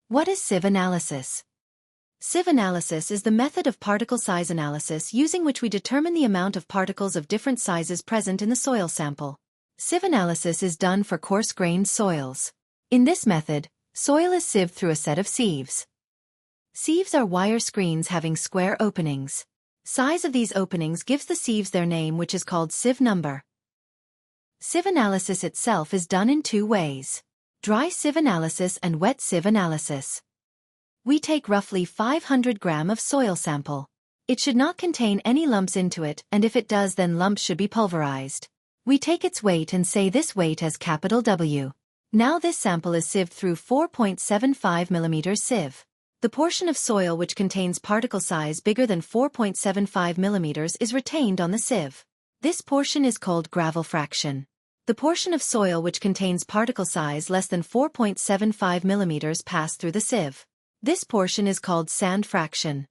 What is sieve analysis? Sieve analysis is the method of particle size analysis using which we determine the amount of particles of different sizes present in the soil sample. Sieve analysis is done for coarse-grained soils. In this method, soil is sieved through a set of sieves. Sieves are wire screens having square openings. Size of these openings gives the sieves their name, which is called sieve number. Sieve analysis itself is done in two ways: dry sieve analysis and wet sieve analysis. We take roughly 500 grams of soil sample. It should not contain any lumps into it, and if it does, then lumps should be pulverized. We take its weight and say this weight as capital W. Now this sample is sieved through 4.75 mm sieve. The portion of soil which contains particle size bigger than 4.75 mm is retained on the sieve. This portion is called gravel fraction. The portion of soil which contains particle size less than 4.75 mm pass through the sieve. This portion is called sand fraction.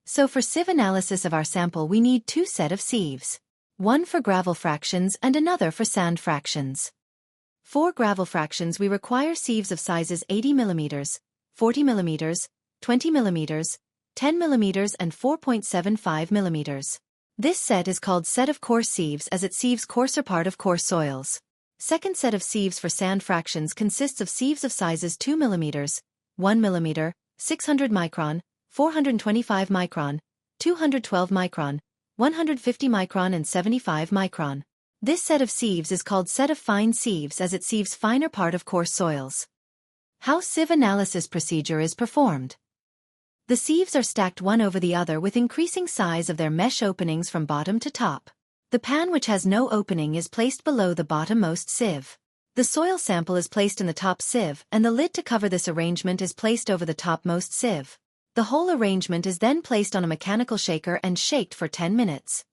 So for sieve analysis of our sample we need two sets of sieves. One for gravel fractions and another for sand fractions. For gravel fractions we require sieves of sizes 80 mm, 40 mm, 20 mm, 10 mm and 4.75 mm. This set is called set of coarse sieves as it sieves coarser part of coarse soils. Second set of sieves for sand fractions consists of sieves of sizes 2 mm, 1 mm, 600 micron, 425 micron, 212 micron, 150 micron and 75 micron. This set of sieves is called set of fine sieves as it sieves finer part of coarse soils. How sieve analysis procedure is performed? The sieves are stacked one over the other with increasing size of their mesh openings from bottom to top. The pan which has no opening is placed below the bottommost sieve. The soil sample is placed in the top sieve and the lid to cover this arrangement is placed over the topmost sieve. The whole arrangement is then placed on a mechanical shaker and shaked for 10 minutes.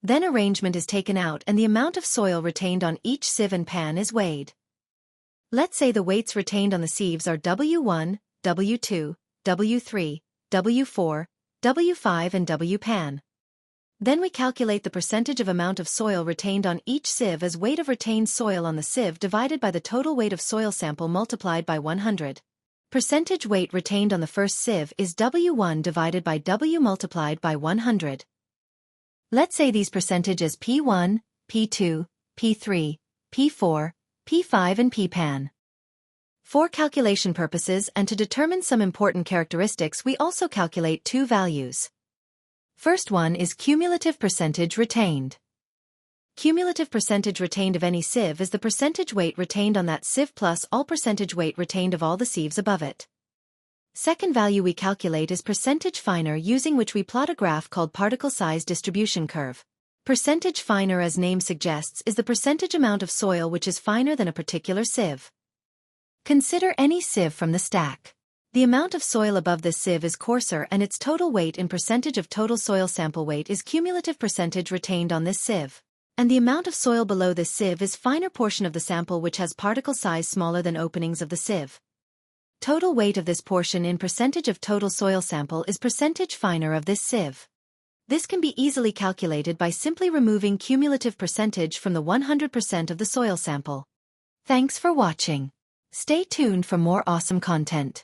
Then arrangement is taken out and the amount of soil retained on each sieve and pan is weighed. Let's say the weights retained on the sieves are W1, W2, W3, W4, W5 and W pan. Then we calculate the percentage of amount of soil retained on each sieve as weight of retained soil on the sieve divided by the total weight of soil sample multiplied by 100. Percentage weight retained on the first sieve is W1 divided by W multiplied by 100. Let's say these percentages P1, P2, P3, P4, P5 and P pan. For calculation purposes and to determine some important characteristics we also calculate two values. First one is cumulative percentage retained. Cumulative percentage retained of any sieve is the percentage weight retained on that sieve plus all percentage weight retained of all the sieves above it. Second value we calculate is percentage finer, using which we plot a graph called particle size distribution curve. Percentage finer, as name suggests, is the percentage amount of soil which is finer than a particular sieve. Consider any sieve from the stack. The amount of soil above this sieve is coarser and its total weight in percentage of total soil sample weight is cumulative percentage retained on this sieve. And the amount of soil below this sieve is finer portion of the sample which has particle size smaller than openings of the sieve. Total weight of this portion in percentage of total soil sample is percentage finer of this sieve. This can be easily calculated by simply removing cumulative percentage from the 100% of the soil sample. Thanks for watching. Stay tuned for more awesome content.